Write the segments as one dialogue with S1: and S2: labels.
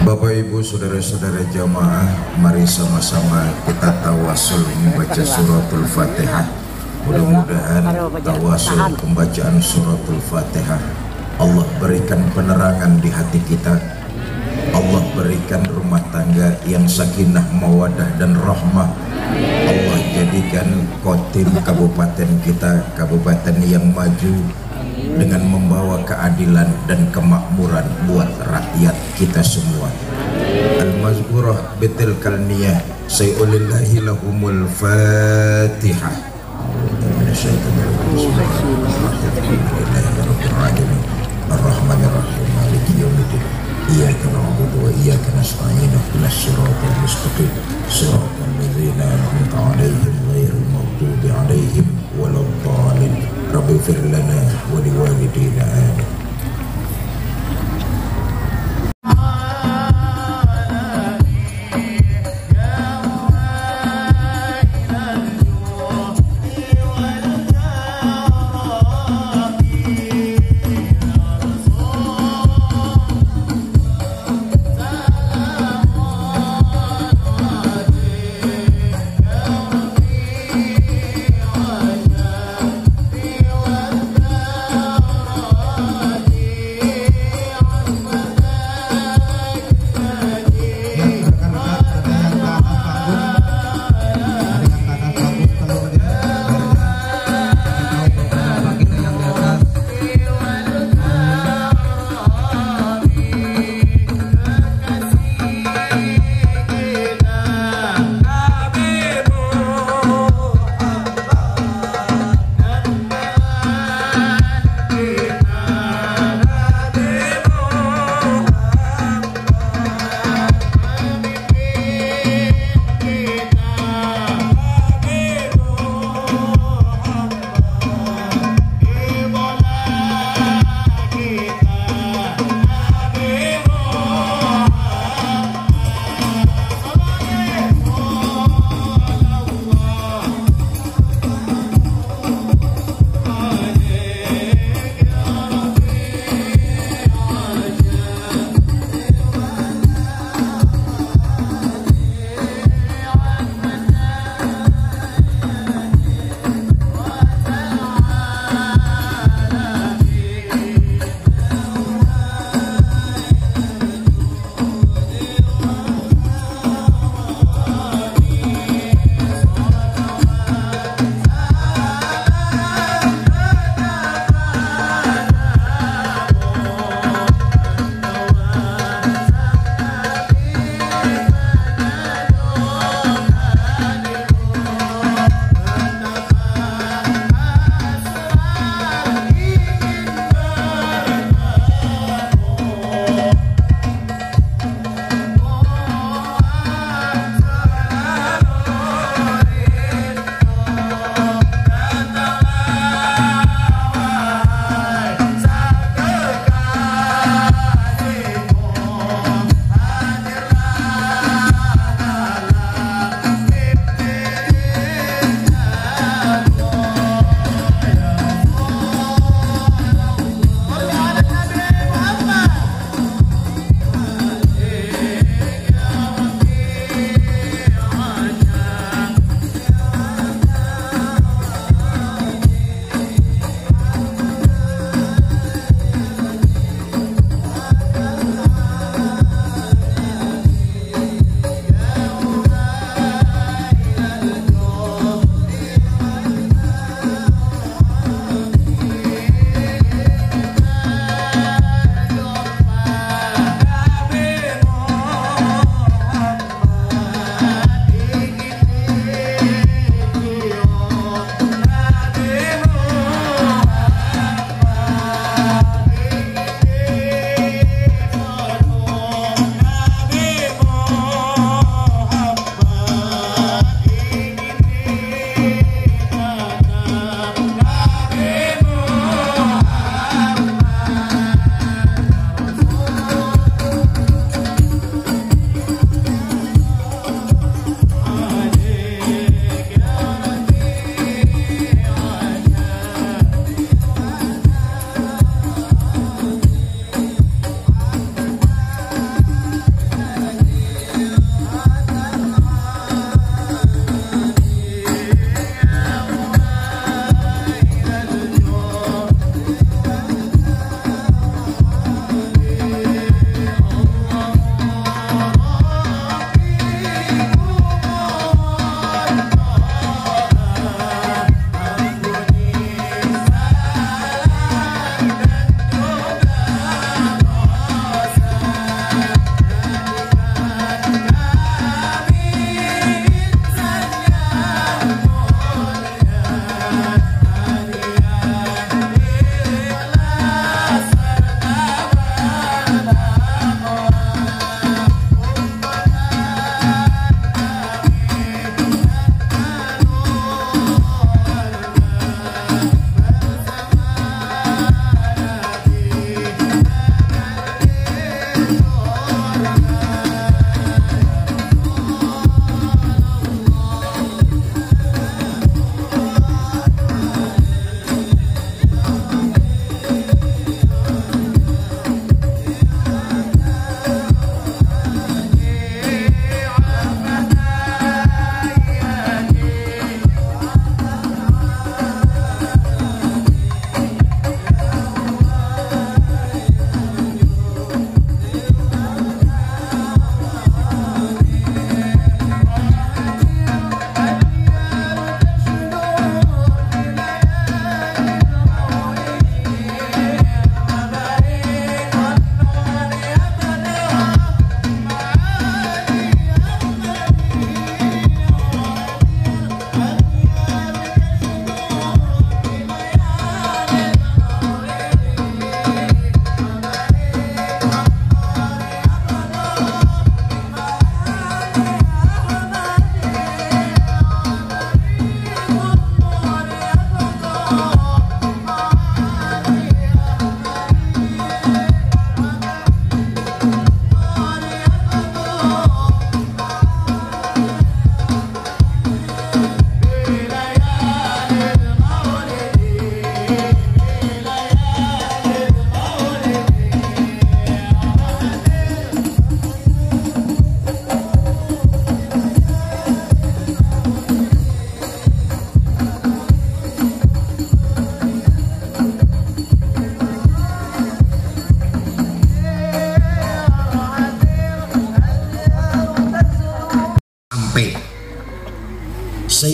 S1: Bapak Ibu saudara-saudara jamaah, mari sama-sama kita tawasul membaca suratul Fatihah. Mudah-mudahan tawasul pembacaan suratul Fatihah Allah berikan penerangan di hati kita. Allah berikan rumah tangga yang sakinah, mawadah dan rahmah. Allah jadikan Kotim kabupaten kita kabupaten yang maju dengan membawa keadilan dan kemakmuran buat rakyat kita semua. Al-mazkurah betil kalniyah sayulillahi lahumul Fatihah. Ar-Rahmanir-Rahim Maliki yaumiddin. Iyyaka na'budu wa iyyaka nasta'in ihdinas siratal mustaqim siratal ladzina an'amta 'alaihim ghairil maghdubi 'alaihim waladdallin. Rabbighfir lana wa liwalidayna amin.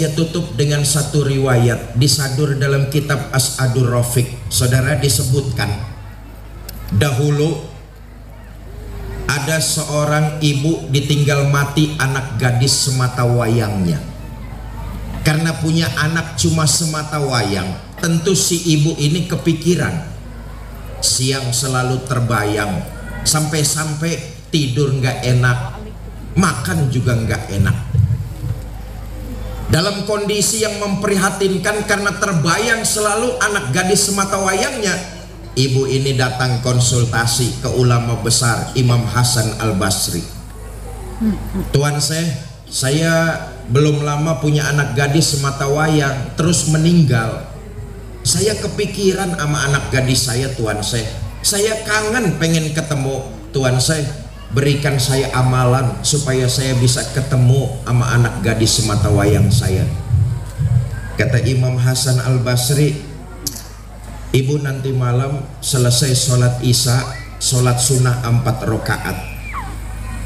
S1: Saya tutup dengan satu riwayat disadur dalam kitab As'adur Rafiq. Saudara, disebutkan dahulu ada seorang ibu ditinggal mati anak gadis semata wayangnya. Karena punya anak cuma semata wayang, tentu si ibu ini kepikiran. Siang selalu terbayang, sampai-sampai tidur nggak enak, makan juga nggak enak. Dalam kondisi yang memprihatinkan karena terbayang selalu anak gadis semata wayangnya, ibu ini datang konsultasi ke ulama besar Imam Hasan Al-Basri. Tuan saya belum lama punya anak gadis semata wayang, terus meninggal. Saya kepikiran sama anak gadis saya, Tuan saya kangen pengen ketemu. Tuan berikan saya amalan supaya saya bisa ketemu sama anak gadis semata wayang saya. Kata Imam Hasan Al-Basri, ibu nanti malam selesai sholat isya, sholat sunnah 4 rakaat,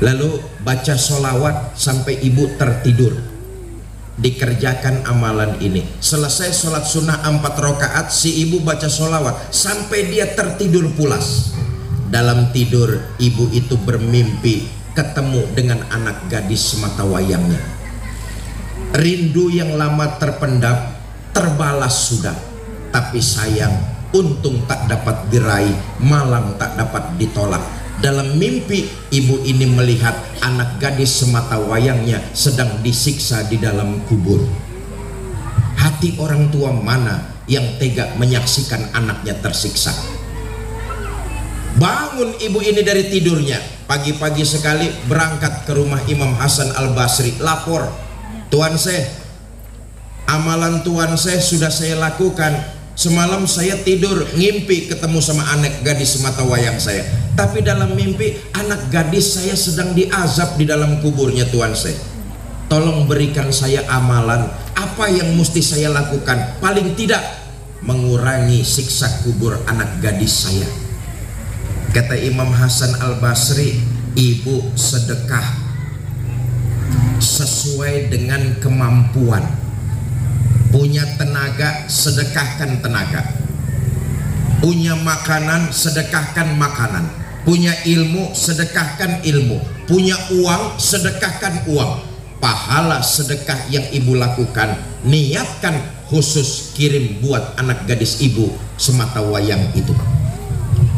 S1: lalu baca sholawat sampai ibu tertidur. Dikerjakan amalan ini. Selesai sholat sunnah 4 rakaat, si ibu baca sholawat sampai dia tertidur pulas. Dalam tidur ibu itu bermimpi ketemu dengan anak gadis semata wayangnya. Rindu yang lama terpendam terbalas sudah. Tapi sayang, untung tak dapat diraih, malang tak dapat ditolak. Dalam mimpi ibu ini melihat anak gadis semata wayangnya sedang disiksa di dalam kubur. Hati orang tua mana yang tega menyaksikan anaknya tersiksa? Bangun ibu ini dari tidurnya, pagi-pagi sekali berangkat ke rumah Imam Hasan Al-Basri, lapor, Tuan amalan Tuan sudah saya lakukan. Semalam saya tidur ngimpi ketemu sama anak gadis semata wayang saya, tapi dalam mimpi anak gadis saya sedang diazab di dalam kuburnya. Tuan tolong berikan saya amalan, apa yang mesti saya lakukan, paling tidak mengurangi siksa kubur anak gadis saya. Kata Imam Hasan Al-Basri, ibu sedekah sesuai dengan kemampuan. Punya tenaga, sedekahkan tenaga. Punya makanan, sedekahkan makanan. Punya ilmu, sedekahkan ilmu. Punya uang, sedekahkan uang. Pahala sedekah yang ibu lakukan, niatkan khusus kirim buat anak gadis ibu semata wayang itu.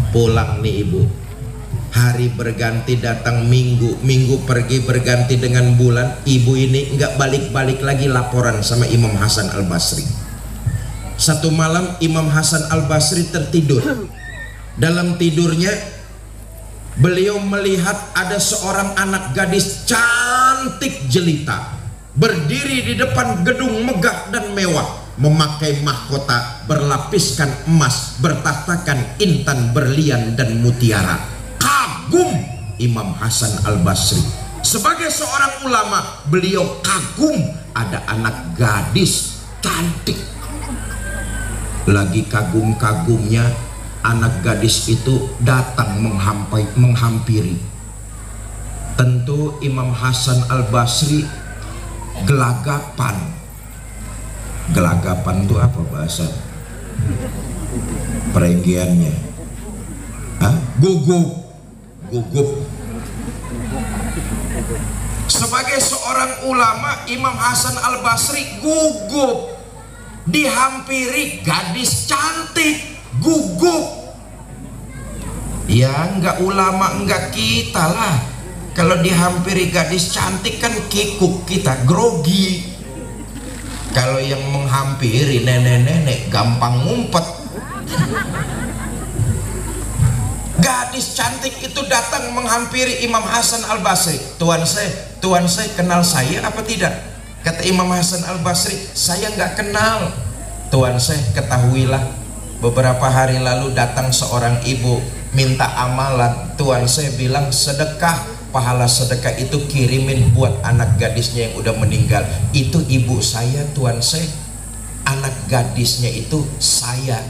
S1: Pulang nih ibu, hari berganti datang minggu, minggu pergi berganti dengan bulan, ibu ini nggak balik-balik lagi laporan sama Imam Hasan Al-Basri. Satu malam Imam Hasan Al-Basri tertidur. Dalam tidurnya beliau melihat ada seorang anak gadis cantik jelita berdiri di depan gedung megah dan mewah, memakai mahkota berlapiskan emas, bertahtakan intan, berlian dan mutiara. Kagum Imam Hasan Al-Basri. Sebagai seorang ulama, beliau kagum ada anak gadis cantik. Lagi kagum-kagumnya, anak gadis itu datang menghampiri. Tentu Imam Hasan Al-Basri gelagapan. Gelagapan itu apa bahasa perenggiannya? Gugup. Sebagai seorang ulama, Imam Hasan Al-Basri gugup dihampiri gadis cantik, gugup. Ya enggak ulama, enggak kita lah. Kalau dihampiri gadis cantik kan kikuk kita, grogi. Kalau yang menghampiri nenek-nenek gampang ngumpet. Gadis cantik itu datang menghampiri Imam Hasan Al-Basri. Tuan saya kenal saya apa tidak? Kata Imam Hasan Al-Basri, saya nggak kenal. Tuan saya, ketahuilah, beberapa hari lalu datang seorang ibu minta amalan. Tuan saya bilang sedekah. Pahala sedekah itu kirimin buat anak gadisnya yang udah meninggal. Itu ibu saya, Tuan saya. Anak gadisnya itu saya.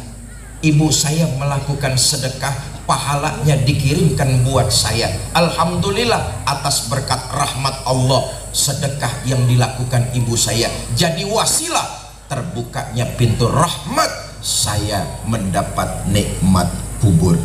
S1: Ibu saya melakukan sedekah
S2: pahalanya dikirimkan buat saya. Alhamdulillah atas berkat rahmat Allah, sedekah yang dilakukan ibu saya jadi wasilah terbukanya pintu rahmat saya mendapat nikmat kubur.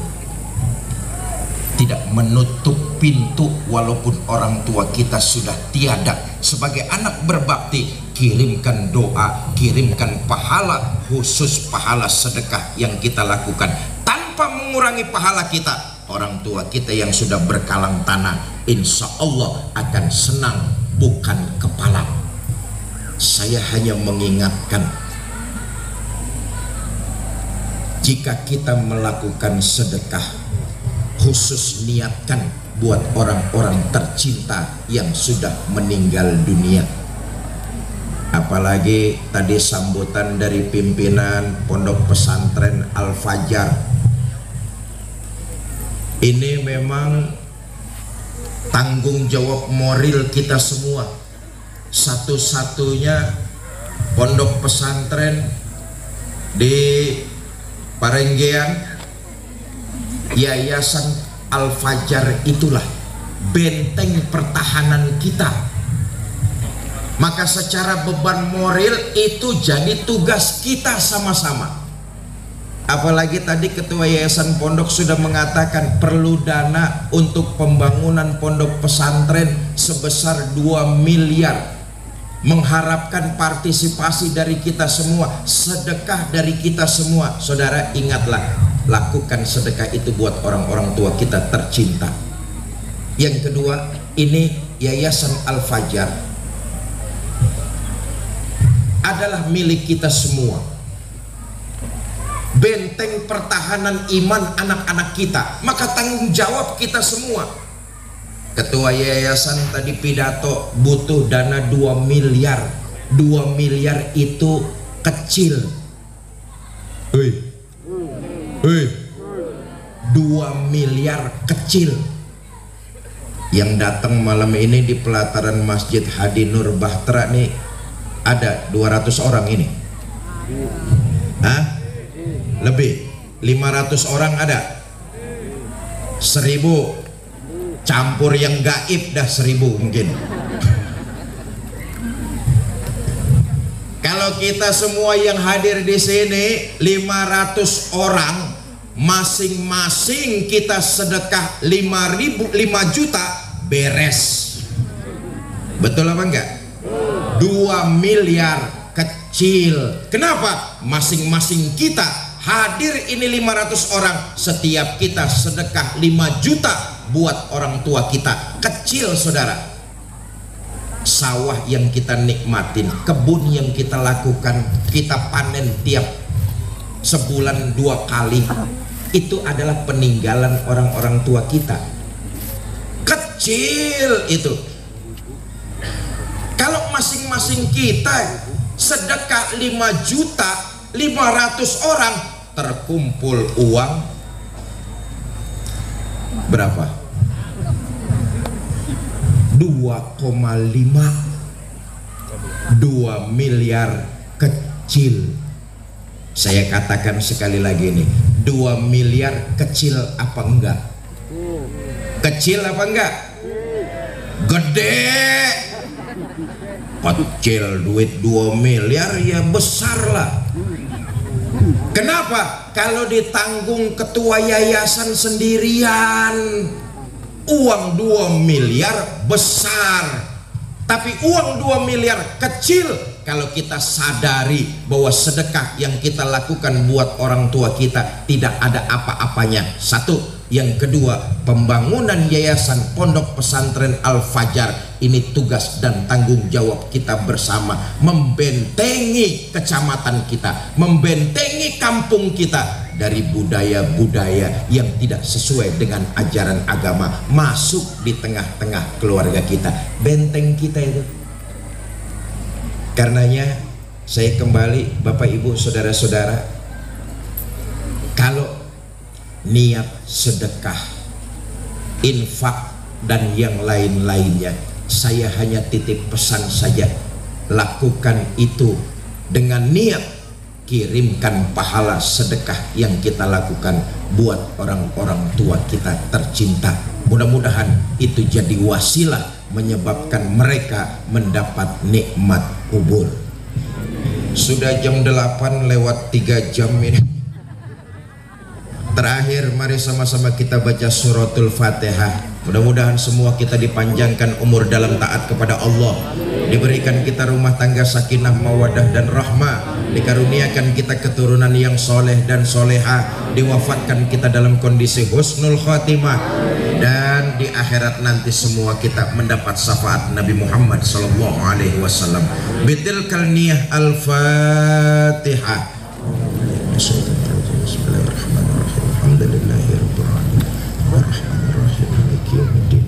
S2: Tidak menutup pintu walaupun orang tua kita sudah tiada. Sebagai anak berbakti, kirimkan doa, kirimkan pahala, khusus pahala sedekah yang kita lakukan tanpa mengurangi pahala kita. Orang tua kita yang sudah berkalang tanah, insya Allah akan senang, bukan kepala. Saya hanya mengingatkan, jika kita melakukan sedekah, khusus niatkan buat orang-orang tercinta yang sudah meninggal dunia. Apalagi tadi sambutan dari pimpinan Pondok Pesantren Al-Fajar. Ini memang tanggung jawab moral kita semua. Satu-satunya pondok pesantren di Parenggean, Yayasan Al-Fajar itulah benteng pertahanan kita. Maka secara beban moral itu jadi tugas kita sama-sama. Apalagi tadi ketua yayasan pondok sudah mengatakan perlu dana untuk pembangunan pondok pesantren sebesar 2 miliar. Mengharapkan partisipasi dari kita semua, sedekah dari kita semua. Saudara, ingatlah, lakukan sedekah itu buat orang-orang tua kita tercinta. Yang kedua, ini Yayasan Al-Fajar adalah milik kita semua. Benteng pertahanan iman anak-anak kita, maka tanggung jawab kita semua. Ketua yayasan tadi pidato butuh dana 2 miliar. 2 miliar itu kecil. Hei. 2 miliar kecil. Yang datang malam ini di pelataran Masjid Hadi Nur Bahtera nih ada 200 orang ini. Hah? Lebih 500 orang ada. 1000 campur yang gaib dah 1000 mungkin. Kalau kita semua yang hadir di sini 500 orang, masing-masing kita sedekah 5 juta, beres. Betul apa enggak? 2 miliar kecil. Kenapa? Masing-masing kita hadir ini 500 orang, setiap kita sedekah 5 juta buat orang tua kita. Kecil, saudara. Sawah yang kita nikmatin, kebun yang kita lakukan, kita panen tiap sebulan 2 kali, itu adalah peninggalan orang-orang tua kita. Kecil itu. Kalau masing-masing kita sedekah 5 juta, 500 orang, terkumpul uang berapa? 2,5. 2 miliar kecil. Saya katakan sekali lagi nih, 2 miliar kecil apa enggak? Kecil apa enggak? Gede. Kecil duit 2 miliar ya besar lah. Kenapa? Kalau ditanggung ketua yayasan sendirian, uang 2 miliar besar. Tapi uang 2 miliar kecil kalau kita sadari bahwa sedekah yang kita lakukan buat orang tua kita tidak ada apa-apanya. Satu. Yang kedua, pembangunan yayasan Pondok Pesantren Al-Fajar ini tugas dan tanggung jawab kita bersama, membentengi kecamatan kita, membentengi kampung kita dari budaya-budaya yang tidak sesuai dengan ajaran agama masuk di tengah-tengah keluarga kita. Benteng kita itu. Karenanya saya kembali, Bapak Ibu saudara-saudara, kalau niat sedekah, infak dan yang lain-lainnya, saya hanya titip pesan saja, lakukan itu dengan niat kirimkan pahala sedekah yang kita lakukan buat orang-orang tua kita tercinta. Mudah-mudahan itu jadi wasilah menyebabkan mereka mendapat nikmat kubur. Sudah jam 8 lewat 3 jam ini. Terakhir mari sama-sama kita baca suratul Fatihah. Mudah-mudahan semua kita dipanjangkan umur dalam taat kepada Allah, diberikan kita rumah tangga sakinah mawadah dan rahmah, dikaruniakan kita keturunan yang soleh dan soleha, diwafatkan kita dalam kondisi husnul khotimah, dan di akhirat nanti semua kita mendapat syafaat Nabi Muhammad sallallahu alaihi wasallam. Bitilkal niyah al-Fatihah. Bismillahirrahmanirrahim. Alhamdulillahirabbil alamin. Arrahmanirrahim. Maliki yaumiddin.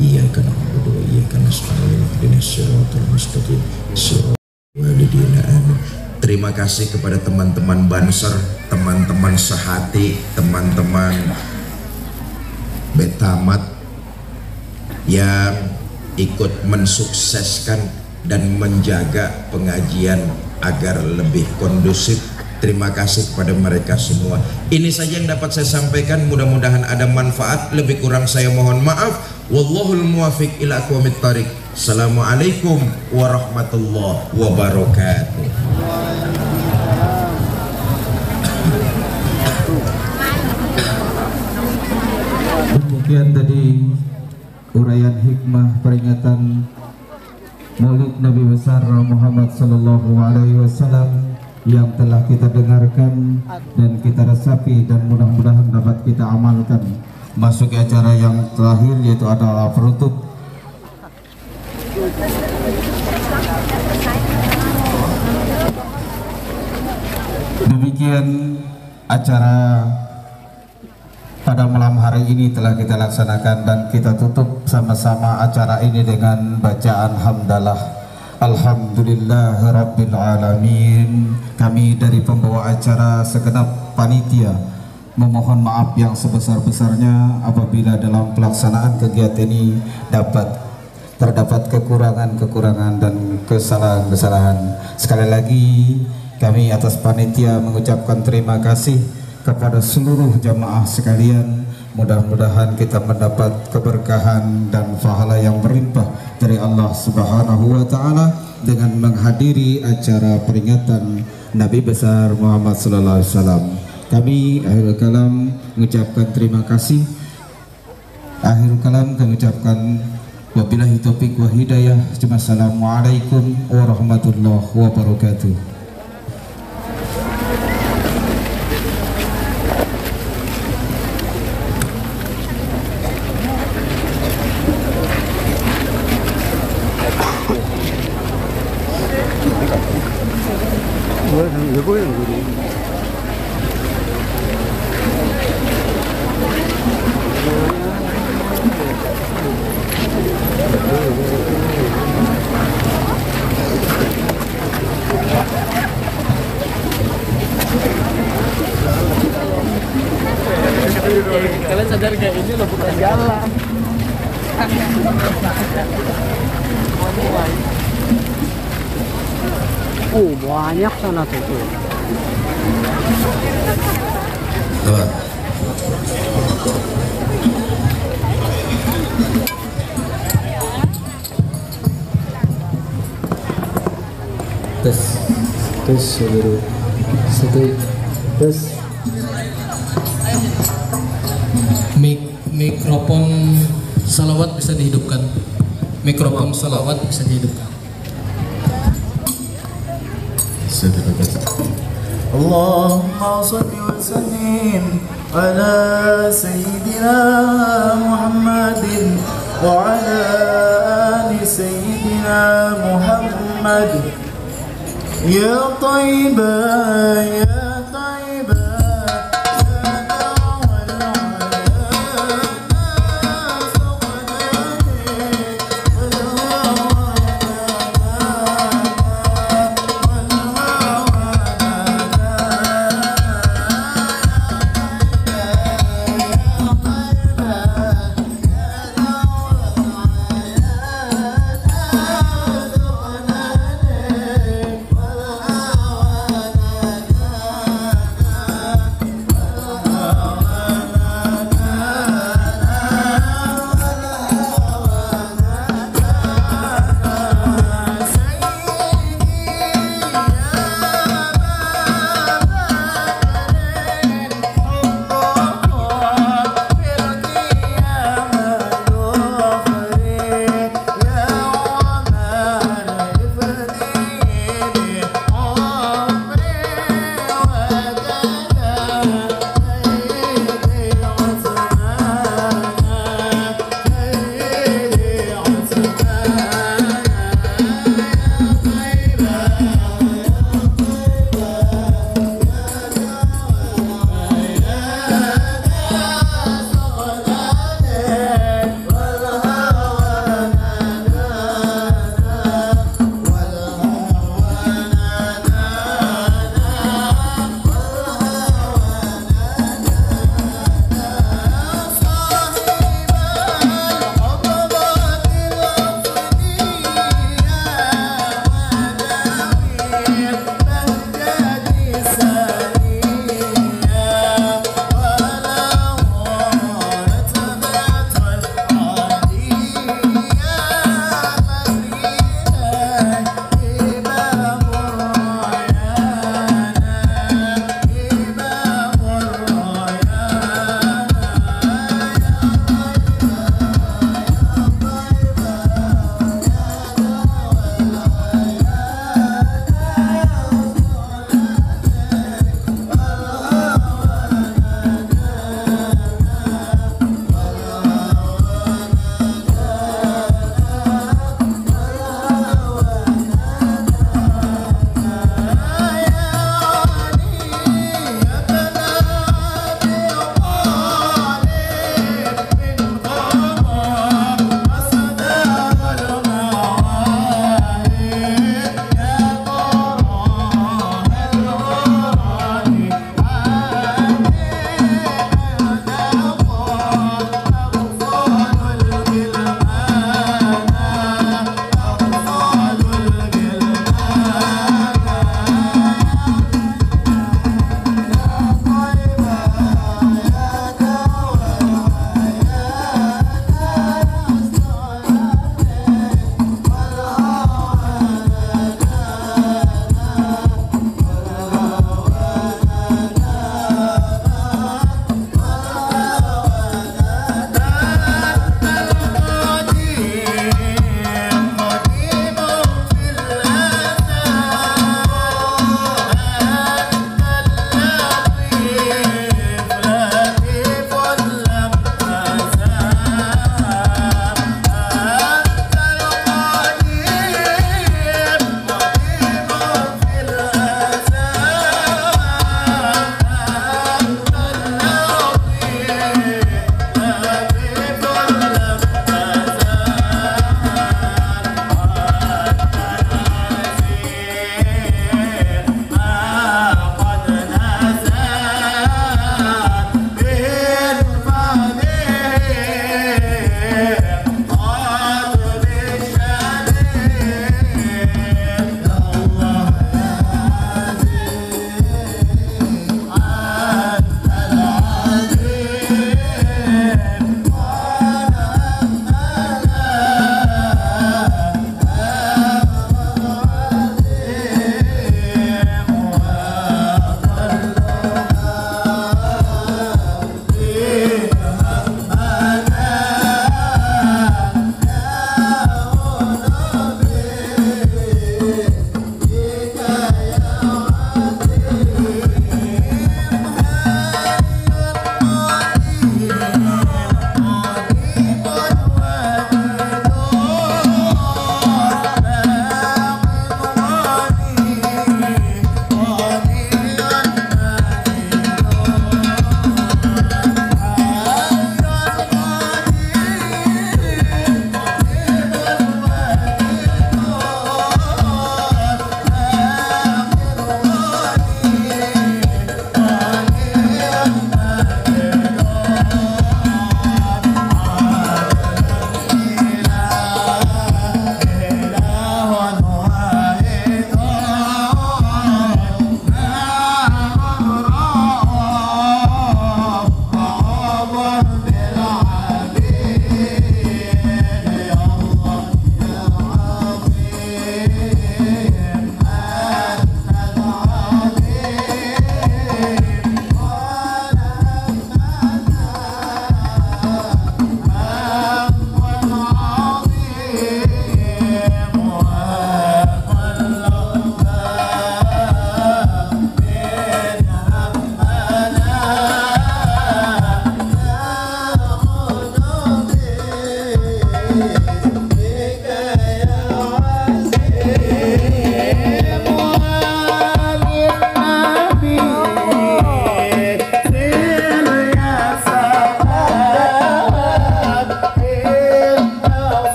S2: Iyyaka na'budu wa iyyaka nasta'in. Ihdinas siratal mustaqim. Shiratal ladzina amin. Terima kasih kepada teman-teman Banser, teman-teman sehati, teman-teman Betamat yang ikut mensukseskan dan menjaga pengajian agar lebih kondusif. Terima kasih kepada mereka semua. Ini saja yang dapat saya sampaikan, mudah-mudahan ada manfaat. Lebih kurang saya mohon maaf. Wallahul muwaffiq ila aqwamit thariq. Assalamualaikum warahmatullahi wabarakatuh.
S3: Demikian tadi uraian hikmah peringatan Maulid Nabi besar Muhammad sallallahu alaihi wasallam yang telah kita dengarkan dan kita resapi, dan mudah-mudahan dapat kita amalkan. Masuk ke acara yang terakhir, yaitu adalah penutup. Demikian acara pada malam hari ini telah kita laksanakan, dan kita tutup sama-sama acara ini dengan bacaan hamdalah. Alhamdulillah Rabbil Alamin. Kami dari pembawa acara segenap panitia memohon maaf yang sebesar-besarnya apabila dalam pelaksanaan kegiatan ini terdapat kekurangan-kekurangan dan kesalahan-kesalahan. Sekali lagi kami atas panitia mengucapkan terima kasih kepada seluruh jamaah sekalian. Mudah-mudahan kita mendapat keberkahan dan pahala yang berlimpah dari Allah Subhanahu wa taala dengan menghadiri acara peringatan Nabi besar Muhammad sallallahu alaihi wasallam. Kami akhirul kalam mengucapkan terima kasih. Akhirul kalam kami ucapkan wabillahi taufik wa hidayah. Assalamualaikum warahmatullahi wabarakatuh.
S4: Kalian sadar gak, ini loh bukan jalan. Banyak sana tuh.
S5: Tes. Mikrofon salawat bisa dihidupkan. Mikrofon salawat bisa dihidupkan.
S6: Allahumma shalli wa sallim ala sayyidina Muhammadin wa ala ali sayyidina Muhammad. Ya Taibah, ya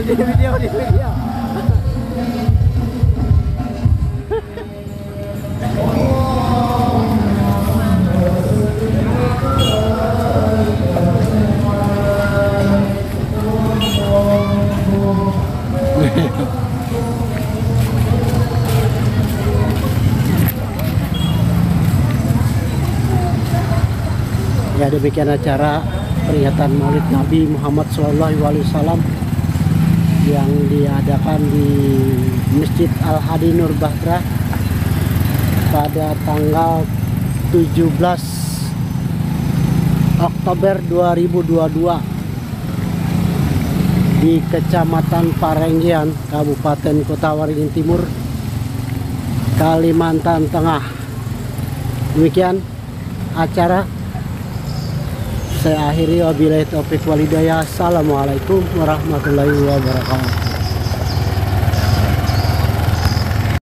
S4: di video. Ya, demikian acara peringatan Maulid Nabi Muhammad SAW yang diadakan di Masjid Al-Hadi Nur Bahtera pada tanggal 17 Oktober 2022 di Kecamatan Parenggian, Kabupaten Kota Waringin Timur, Kalimantan Tengah. Demikian acara. Saya akhiri, wabillahi taufiq walhidayah. Assalamualaikum warahmatullahi wabarakatuh.